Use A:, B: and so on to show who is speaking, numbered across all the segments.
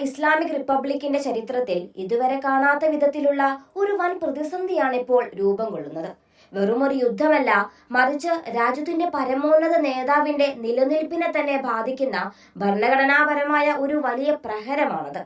A: Islamic റിപ്പബ്ലിക്കിന്റെ ചരിത്രത്തിൽ ഇതുവരെ കാണാത്ത വിധത്തിലുള്ള ഒരു വൻ പ്രതിസന്ധിയാണ് ഇപ്പോൾ രൂപം കൊള്ളുന്നത്. വെറുമൊരു യുദ്ധമല്ല, മറിച്ച് രാജ്യത്തിന്റെ പരമോന്നത നേതാവിന്റെ നിലനിൽപ്പിനെ തന്നെ ബാധിക്കുന്ന ഭരണഘടനാപരമായ ഒരു വലിയ പ്രഹരമാണത്.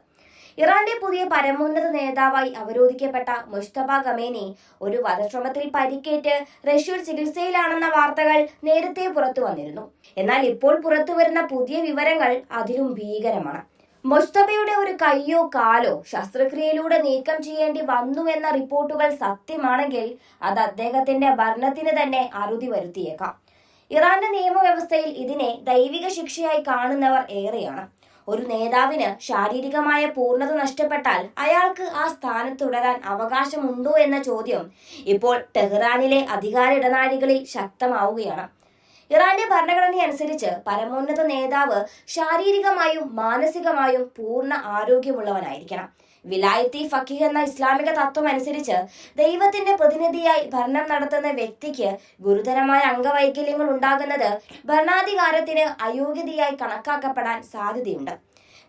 A: ഇറാന്റെ പുതിയ പരമോന്നത നേതാവായി അവരോധിക്കപ്പെട്ട മുസ്തഫ ഖമേനി ഒരു വധശ്രമത്തിൽ പരിക്കേറ്റ് റഷ്യയിൽ ചികിത്സയിലാണെന്ന വാർത്തകൾ നേരത്തെ പുറത്തു വന്നിരുന്നു. എന്നാൽ ഇപ്പോൾ പുറത്തുവരുന്ന പുതിയ വിവരങ്ങൾ അതിലും ഭീകരമാണ്. മുസ്തഫയുടെ ഒരു കൈയോ കാലോ ശസ്ത്രക്രിയയിലൂടെ നീക്കം ചെയ്യേണ്ടി വന്നു എന്ന റിപ്പോർട്ടുകൾ സത്യമാണെങ്കിൽ അത് അദ്ദേഹത്തിന്റെ ഭരണത്തിന് തന്നെ അറുതി വരുത്തിയേക്കാം. ഇറാന്റെ നിയമവ്യവസ്ഥയിൽ ഇതിനെ ദൈവിക ശിക്ഷയായി കാണുന്നവർ ഏറെയാണ്. ഒരു നേതാവിന് ശാരീരികമായ പൂർണ്ണത നഷ്ടപ്പെട്ടാൽ അയാൾക്ക് ആ സ്ഥാനത്ത് തുടരാൻ അവകാശമുണ്ടോ എന്ന ചോദ്യം ഇപ്പോൾ ടെഹ്റാനിലെ അധികാര ഇടനാഴികളിൽ ശക്തമാവുകയാണ്. ഇറാന്റെ ഭരണഘടനയനുസരിച്ച് പരമോന്നത നേതാവ് ശാരീരികമായും മാനസികമായും പൂർണ്ണ ആരോഗ്യമുള്ളവനായിരിക്കണം. വിലായത്തി ഫഖീഹ് എന്ന ഇസ്ലാമിക തത്വം അനുസരിച്ച് ദൈവത്തിന്റെ പ്രതിനിധിയായി ഭരണം നടത്തുന്ന വ്യക്തിക്ക് ഗുരുതരമായ അംഗവൈകല്യങ്ങൾ ഉണ്ടാകുന്നത് ഭരണാധികാരത്തിന് അയോഗ്യതയായി കണക്കാക്കപ്പെടാൻ സാധ്യതയുണ്ട്.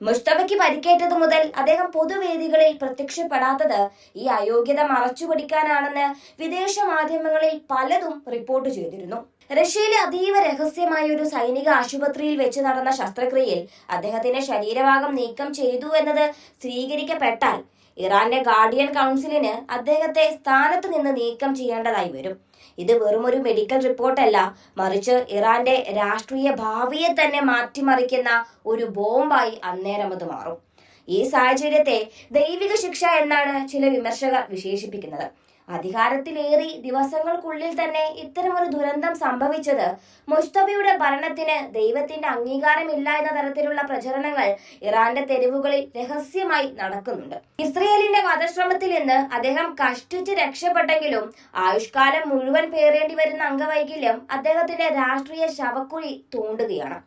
A: മുസ്തഫയ്ക്ക് പരിക്കേറ്റത് മുതൽ അദ്ദേഹം പൊതുവേദികളിൽ പ്രത്യക്ഷപ്പെടാത്തത് ഈ അയോഗ്യത മറച്ചുപിടിക്കാനാണെന്ന് വിദേശ മാധ്യമങ്ങളിൽ പലതും റിപ്പോർട്ട് ചെയ്തിരുന്നു. റഷ്യയിലെ അതീവ രഹസ്യമായ ഒരു സൈനിക ആശുപത്രിയിൽ വെച്ച് നടന്ന ശസ്ത്രക്രിയയിൽ അദ്ദേഹത്തിന്റെ ശരീരഭാഗം നീക്കം ചെയ്തു എന്നത് സ്ഥിരീകരിക്കപ്പെട്ടാൽ ഇറാന്റെ ഗാർഡിയൻ കൗൺസിലിന് അദ്ദേഹത്തെ സ്ഥാനത്ത് നിന്ന് നീക്കം ചെയ്യേണ്ടതായി വരും. ഇത് വെറുമൊരു മെഡിക്കൽ റിപ്പോർട്ടല്ല, മറിച്ച് ഇറാന്റെ രാഷ്ട്രീയ ഭാവിയെ തന്നെ മാറ്റിമറിക്കുന്ന ഒരു ബോംബായി അന്നേരം അത് മാറും. ഈ സാഹചര്യത്തെ ദൈവിക ശിക്ഷ എന്നാണ് ചില വിമർശകർ വിശേഷിപ്പിക്കുന്നത്. അധികാരത്തിലേറി ദിവസങ്ങൾക്കുള്ളിൽ തന്നെ ഇത്തരമൊരു ദുരന്തം സംഭവിച്ചത് മുസ്തഫയുടെ ഭരണത്തിന് ദൈവത്തിന്റെ അംഗീകാരമില്ല എന്ന തരത്തിലുള്ള പ്രചരണങ്ങൾ ഇറാന്റെ തെരുവുകളിൽ രഹസ്യമായി നടക്കുന്നുണ്ട്. ഇസ്രയേലിന്റെ വധശ്രമത്തിൽ നിന്ന് അദ്ദേഹം കഷ്ടിച്ച് രക്ഷപ്പെട്ടെങ്കിലും ആയുഷ്കാലം മുഴുവൻ പേറേണ്ടി വരുന്ന അംഗവൈകല്യം അദ്ദേഹത്തിന്റെ രാഷ്ട്രീയ ശവക്കുഴി തോണ്ടുകയാണ്.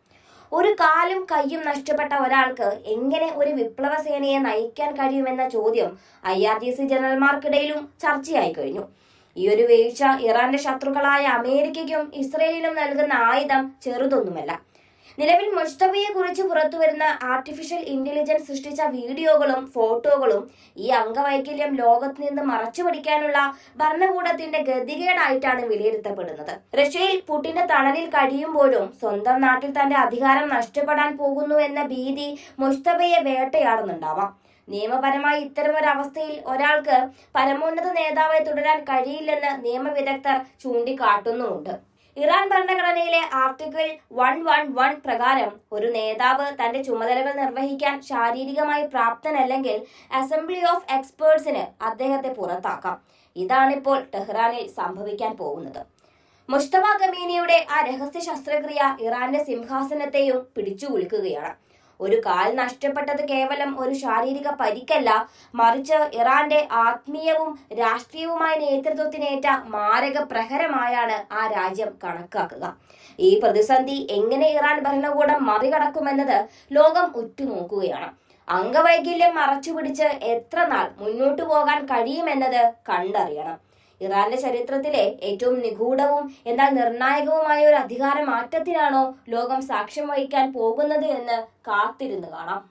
A: ഒരു കാലും കൈയും നഷ്ടപ്പെട്ട ഒരാൾക്ക് എങ്ങനെ ഒരു വിപ്ലവ സേനയെ നയിക്കാൻ കഴിയുമെന്ന ചോദ്യം IRGC ജനറൽമാർക്കിടയിലും ചർച്ചയായി കഴിഞ്ഞു. ഈ ഒരു വീഴ്ച ഇറാന്റെ ശത്രുക്കളായ അമേരിക്കയ്ക്കും ഇസ്രയേലിനും നൽകുന്ന ആയുധം ചെറുതൊന്നുമല്ല. നിലവിൽ മുസ്തഫയെ കുറിച്ച് പുറത്തുവരുന്ന ആർട്ടിഫിഷ്യൽ ഇന്റലിജൻസ് സൃഷ്ടിച്ച വീഡിയോകളും ഫോട്ടോകളും ഈ അംഗവൈകല്യം ലോകത്ത് നിന്ന് മറച്ചു പിടിക്കാനുള്ള ഭരണകൂടത്തിന്റെ ഗതികേടായിട്ടാണ് വിലയിരുത്തപ്പെടുന്നത്. റഷ്യയിൽ പുടിന്റെ തണലിൽ കഴിയുമ്പോഴും സ്വന്തം നാട്ടിൽ തന്റെ അധികാരം നഷ്ടപ്പെടാൻ പോകുന്നു എന്ന ഭീതി മുസ്തഫയെ വേട്ടയാടുന്നുണ്ടാവാം. നിയമപരമായി ഇത്തരമൊരവസ്ഥയിൽ ഒരാൾക്ക് പരമോന്നത നേതാവായി തുടരാൻ കഴിയില്ലെന്ന് നിയമവിദഗ്ധർ ചൂണ്ടിക്കാട്ടുന്നുമുണ്ട്. ഇറാൻ ഭരണഘടനയിലെ ആർട്ടിക്കിൾ 111 പ്രകാരം ഒരു നേതാവ് തന്റെ ചുമതലകൾ നിർവഹിക്കാൻ ശാരീരികമായി പ്രാപ്തനല്ലെങ്കിൽ അസംബ്ലി ഓഫ് എക്സ്പേർട്സിന് അദ്ദേഹത്തെ പുറത്താക്കാം. ഇതാണിപ്പോൾ ടെഹ്റാനിൽ സംഭവിക്കാൻ പോകുന്നത്. മുസ്തഫ ഖമേനിയുടെ ആ രഹസ്യ ശസ്ത്രക്രിയ ഇറാന്റെ സിംഹാസനത്തെയും പിടിച്ചു കുലുക്കുകയാണ്. ഒരു കാൽ നഷ്ടപ്പെട്ടത് കേവലം ഒരു ശാരീരിക പരിക്കല്ല, മറിച്ച് ഇറാന്റെ ആത്മീയവും രാഷ്ട്രീയവുമായ നേതൃത്വത്തിനേറ്റ മാരക പ്രഹരമായാണ് ആ രാജ്യം കണക്കാക്കുക. ഈ പ്രതിസന്ധി എങ്ങനെ ഇറാൻ ഭരണകൂടം മറികടക്കുമെന്നത് ലോകം ഉറ്റുനോക്കുകയാണ്. അംഗവൈകല്യം മറച്ചുപിടിച്ച് എത്ര നാൾ മുന്നോട്ടു പോകാൻ കഴിയുമെന്നത് കണ്ടറിയണം. ഇറാന്റെ ചരിത്രത്തിലെ ഏറ്റവും നിഗൂഢവും എന്നാൽ നിർണായകവുമായ ഒരു അധികാര മാറ്റത്തിനാണോ ലോകം സാക്ഷ്യം വഹിക്കാൻ പോകുന്നത് എന്ന് കാത്തിരുന്ന് കാണാം.